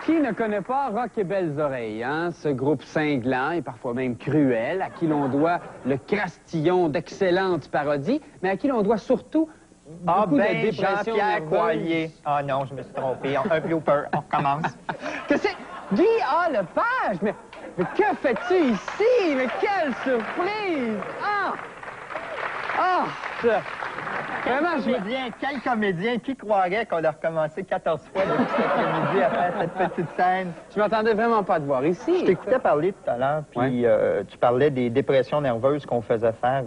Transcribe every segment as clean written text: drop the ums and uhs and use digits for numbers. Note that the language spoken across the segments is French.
Qui ne connaît pas Rock et Belles Oreilles, hein? Ce groupe cinglant et parfois même cruel, à qui l'on doit le crastillon d'excellentes parodies, mais à qui l'on doit surtout beaucoup de dépression Jean-Pierre nerveuse. Coallier. Ah non, je me suis trompé. Un blooper. On recommence. Que c'est... Guy A. Lepage! Mais que fais-tu ici? Mais quelle surprise! Ah! Ah! Vraiment, Quel comédien qui croirait qu'on a recommencé 14 fois depuis cet après-midi à faire cette petite scène? Je m'attendais vraiment pas à te voir ici. Je t'écoutais parler tout à l'heure, puis tu parlais des dépressions nerveuses qu'on faisait faire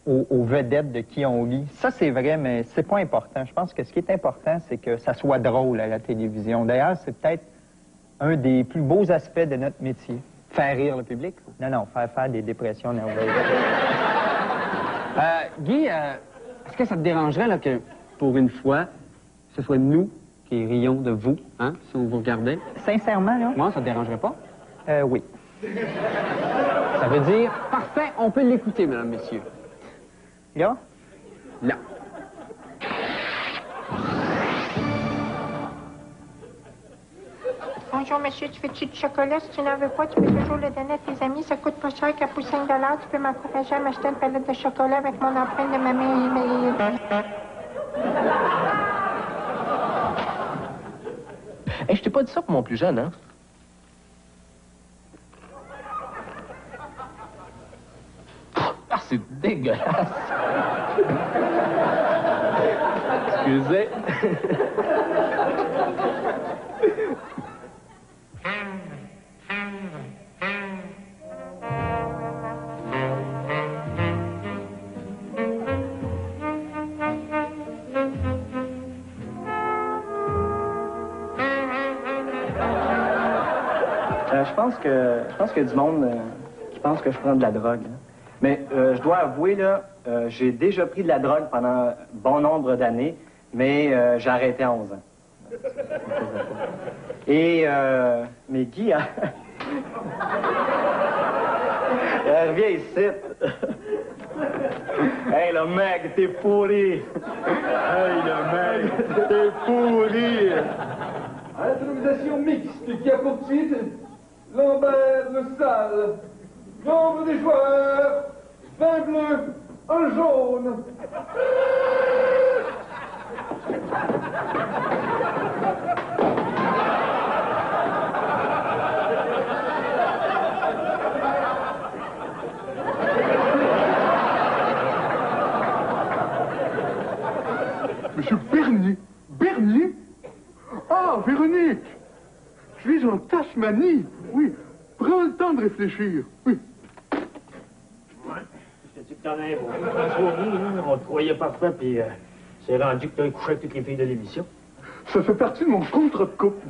aux vedettes de qui on lit. Ça, c'est vrai, mais c'est pas important. Je pense que ce qui est important, c'est que ça soit drôle à la télévision. D'ailleurs, c'est peut-être un des plus beaux aspects de notre métier. Faire rire le public? Non, faire des dépressions nerveuses. Guy, est-ce que ça te dérangerait là, que, pour une fois, ce soit nous qui rions de vous, hein, si on vous regardait? Sincèrement, là? Moi, ça te dérangerait pas? Oui. Ça veut dire, parfait, on peut l'écouter, mesdames, messieurs. Là? Là. Bonjour, monsieur, tu veux-tu du chocolat? Si tu n'en veux pas, tu peux toujours le donner à tes amis. Ça coûte pas cher qu'à pour 5 $. Tu peux m'encourager à m'acheter une palette de chocolat avec mon empreinte de ma main. Hey, je t'ai pas dit ça pour mon plus jeune, hein? Ah, c'est dégueulasse! Excusez. Je pense qu'il y a du monde qui pense que je prends de la drogue. Hein. Mais je dois avouer, là, j'ai déjà pris de la drogue pendant bon nombre d'années, mais j'ai arrêté à 11 ans. Et, mais Guy, hein? Reviens ici. Hey, le mec, t'es pourri. Hey, le mec, t'es pourri. Improvisation mixte qui a pour titre Lambert le Sale. Nombre des joueurs 20 bleus, 1 jaune. Monsieur Bernier. Bernier? Ah, Véronique! Je suis en Tasmanie. Oui. Prends le temps de réfléchir. Oui. Ouais. Je te dis que t'en as un bon. François, on te croyait parfait, puis c'est rendu que t'as couché avec toutes les filles de l'émission. Ça fait partie de mon contre de couple.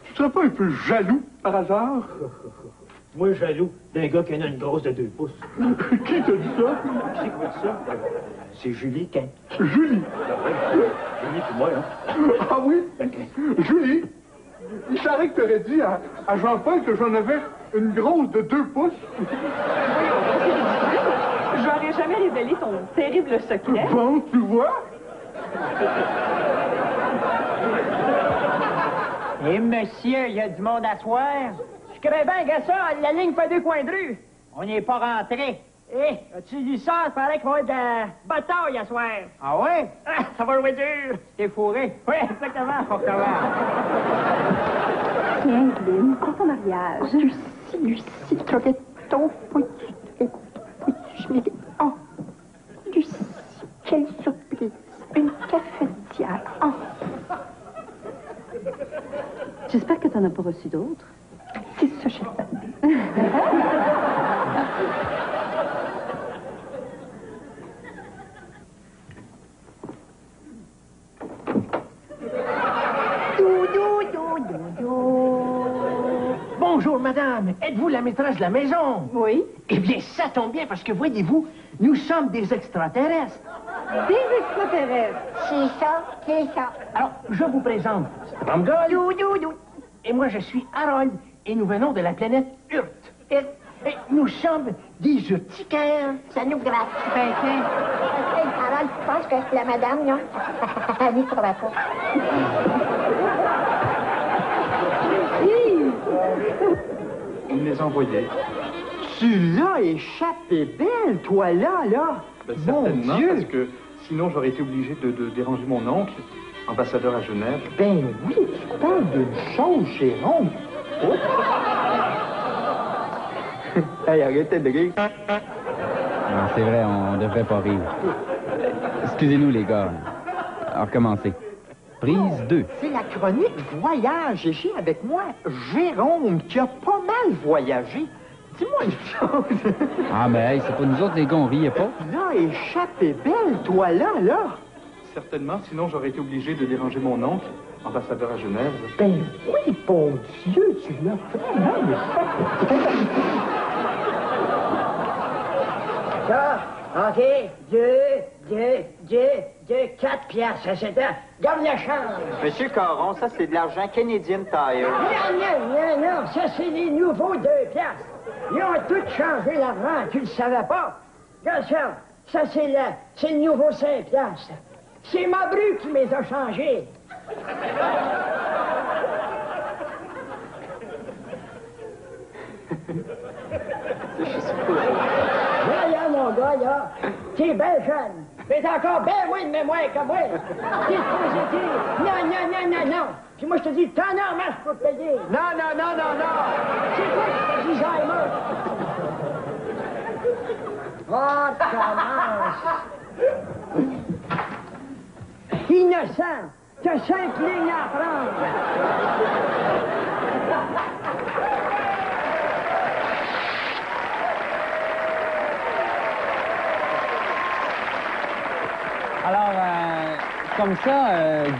Tu serais pas un peu jaloux, par hasard? Moi, jaloux d'un gars qui en a une grosse de 2 pouces. Qui t'a dit ça? Qui c'est qui m'a dit ça? C'est Julie Quin. Julie? Julie, puis moi, hein? Ah oui? Julie? Il paraît que t'aurais dit à Jean-Paul que j'en avais une grosse de 2 pouces. J'aurais jamais révélé ton terrible secret. Bon, tu vois? Et monsieur, il y a du monde à soir. Je crée bien que ça, la ligne fait 2 coins de rue. On n'est pas rentré. Eh, as-tu lu ça? Il paraît qu'il va y avoir de la bataille à soir. Ah ouais? Ah, ça va jouer dur. T'es fourré? Oui, exactement. On recommence. Tiens, Lynn, pour ton mariage. Lucie, Toretto, je me dis, oh, Lucie, quelle surprise. Une cafetière. Oh. J'espère que t'en as pas reçu d'autres. C'est ça, chef. Bonjour, madame. Êtes-vous la maîtresse de la maison? Oui. Eh bien, ça tombe bien parce que, voyez-vous, nous sommes des extraterrestres. Des extraterrestres. C'est ça. Alors, je vous présente Ramgol. Et moi, je suis Harold. Et nous venons de la planète Urt. Et nous sommes des urticaires. Ça nous gratte. Ben, tiens. Harold, je pense que la madame, là, elle n'y croit pas. me les envoyer. Tu l'as échappé belle, toi là. Ben, Mon certainement, Dieu! parce que sinon j'aurais été obligé de déranger mon oncle, ambassadeur à Genève. Ben oui, tu parles d'une chose, Jérôme. Oh. Hey, arrêtez de rire. Non, c'est vrai, on devrait pas rire. Excusez-nous, les gars. Alors, recommencez. Prise 2. C'est la chronique voyage. Et j'ai avec moi Jérôme, qui a pas mal voyagé. Dis-moi une chose. Ah, ben, hey, c'est pas nous autres, les gars, on riait pas. Là, échappé belle, toi là. Certainement, sinon j'aurais été obligé de déranger mon oncle, ambassadeur à Genève. Ben oui, bon Dieu, tu l'as vraiment Ça, OK, deux, 4 piastres, ça c'est un. Garde la chambre. Monsieur Caron, ça c'est de l'argent Canadian Tire. Non, ça c'est les nouveaux 2 piastres. Ils ont tout changé l'argent, tu le savais pas. Regarde ça c'est le nouveau 5 piastres. C'est ma bru qui les a changés. Là, mon gars, là, t'es bien jeune. Mais t'es encore bien moins de mémoire que moi. T'es supposé dire non. Puis moi, je te dis, t'en as en marche pour te payer. Non. C'est toi qui te dis Alzheimer. Oh, commence. Innocent, t'as 5 lignes à prendre. Alors, comme ça,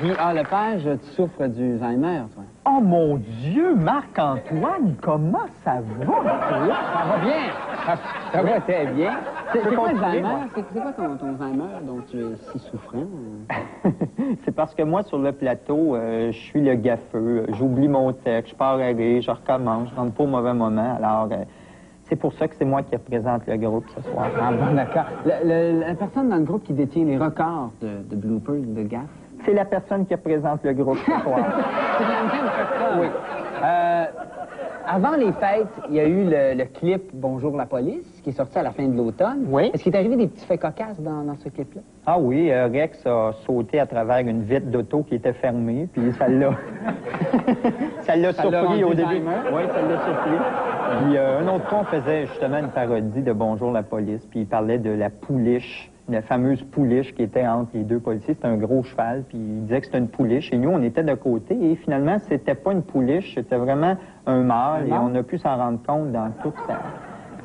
Guy A. Lepage, tu souffres du Alzheimer, toi? Oh mon Dieu, Marc-Antoine, comment ça va, toi? Ça va bien. Ça va très bien. C'est quoi Alzheimer? C'est quoi ton Alzheimer dont tu es si souffrant? C'est parce que moi, sur le plateau, je suis le gaffeux. J'oublie mon texte, je pars à rire, je recommence, je rentre pas au mauvais moment. Alors, c'est pour ça que c'est moi qui représente le groupe ce soir. Ah bon, d'accord. La personne dans le groupe qui détient les records de bloopers, de gaffes? C'est la personne qui représente le groupe ce soir. C'est la même personne? Oui. Avant les fêtes, il y a eu le clip « Bonjour la police » qui est sorti à la fin de l'automne. Oui. Est-ce qu'il est arrivé des petits faits cocasses dans ce clip-là? Ah oui, Rex a sauté à travers une vitre d'auto qui était fermée, puis ça l'a... ça l'a surpris au début. Oui, ça l'a surpris. Puis un autre fois, on faisait justement une parodie de « Bonjour la police », puis il parlait de la pouliche, la fameuse pouliche qui était entre les deux policiers. C'était un gros cheval, puis il disait que c'était une pouliche. Et nous, on était de côté, et finalement, c'était pas une pouliche, c'était vraiment un mâle, et on a pu s'en rendre compte dans toute sa...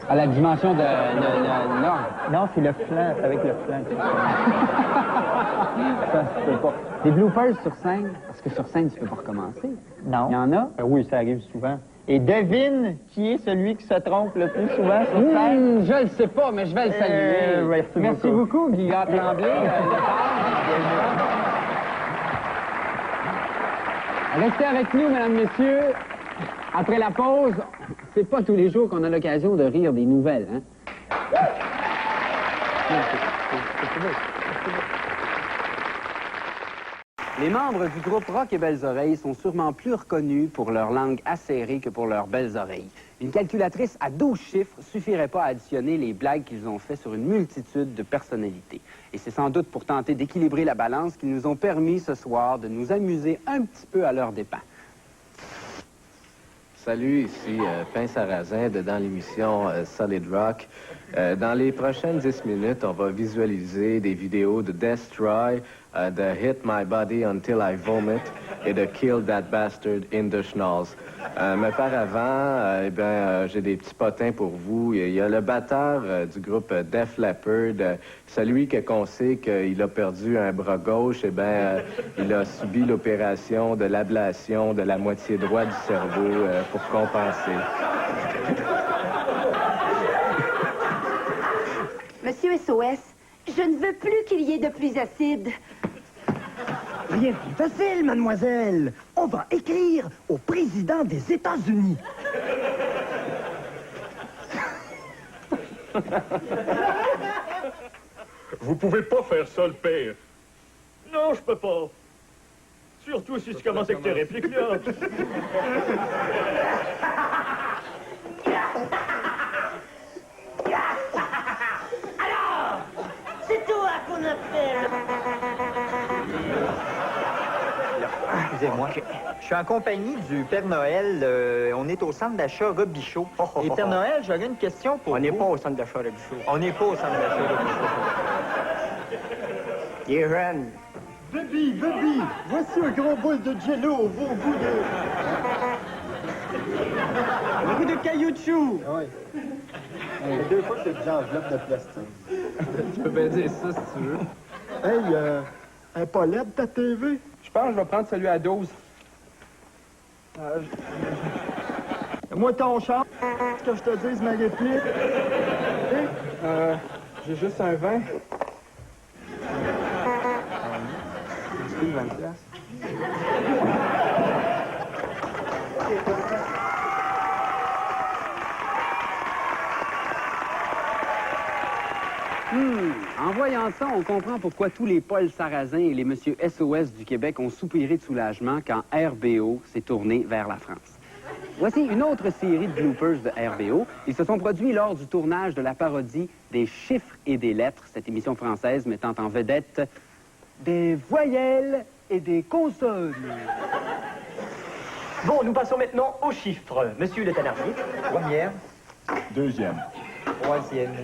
À la dimension de l'orgue. Non, c'est le flanc, c'est avec le flanc. Ça se peut pas. Des bloopers sur scène, parce que sur scène, tu peux pas recommencer. Non. Il y en a? Oui, ça arrive souvent. Et devine qui est celui qui se trompe le plus souvent sur scène? Je le sais pas, mais je vais le saluer. Merci beaucoup, Guillaume Tremblay. Restez avec nous, mesdames, messieurs. Après la pause, c'est pas tous les jours qu'on a l'occasion de rire des nouvelles, hein? Les membres du groupe Rock et Belles Oreilles sont sûrement plus reconnus pour leur langue acérée que pour leurs belles oreilles. Une calculatrice à 12 chiffres suffirait pas à additionner les blagues qu'ils ont fait sur une multitude de personnalités. Et c'est sans doute pour tenter d'équilibrer la balance qu'ils nous ont permis ce soir de nous amuser un petit peu à leurs dépens. Salut, ici Pain Sarrazin dans l'émission Solid Rock. Dans les prochaines 10 minutes, on va visualiser des vidéos de Destroy, de Hit My Body Until I Vomit et de Kill That Bastard in the Schnalls. Mais par avant, j'ai des petits potins pour vous. Il y a le batteur du groupe Def Leppard, celui qu'on sait qu'il a perdu un bras gauche, il a subi l'opération de l'ablation de la moitié droite du cerveau pour compenser. Monsieur SOS, je ne veux plus qu'il y ait de pluie acide. Rien de plus facile, mademoiselle. On va écrire au président des États-Unis. Vous pouvez pas faire ça, le père. Non, je peux pas. Surtout si tu commences avec tes répliques, là. excusez-moi. Je suis en compagnie du Père Noël. On est au centre d'achat Robichaud. Et Père Noël, j'aurais une question pour vous. On n'est pas au centre d'achat Robichaud. On n'est pas au centre d'achat Robichaud. Il est jeune. Bébé, voici un gros bol de jello au bon goût de... Un goût de caillouchou. Oui. Deux fois que j'ai enveloppe de plastique. Tu peux bien dire ça si tu veux. Hey, elle est pas laide ta TV? Je pense que je vais prendre celui à 12. Moi, ton char, que je te dise ma réplique. J'ai juste un 20. C'est 20 piastres. En voyant ça, on comprend pourquoi tous les Paul Sarrazin et les Monsieur SOS du Québec ont soupiré de soulagement quand RBO s'est tourné vers la France. Voici une autre série de bloopers de RBO. Ils se sont produits lors du tournage de la parodie des chiffres et des lettres, cette émission française mettant en vedette des voyelles et des consonnes. Bon, nous passons maintenant aux chiffres. Monsieur le Thénardier. Première, Deuxième. troisième,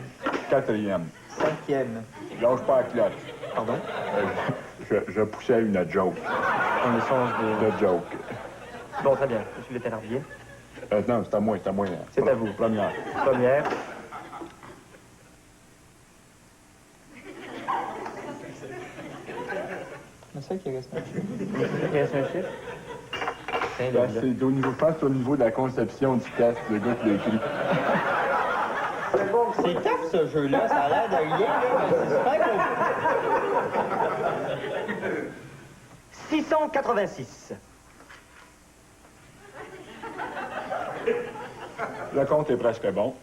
Quatrième. cinquième. Lâche pas la cloche. Pardon? Je poussais une joke. On échange de... De joke. Bon, très bien. Monsieur le Thénardier. Non, c'est à moi. C'est à vous. Première. Première. C'est ça qui reste un chiffre. Il reste un chiffre. C'est au niveau, je pense que c'est au niveau de la conception du test, le gars qui l'a écrit. C'est tough, ce jeu-là. Ça a l'air de rien, là. C'est super compliqué. 686. Le compte est presque bon.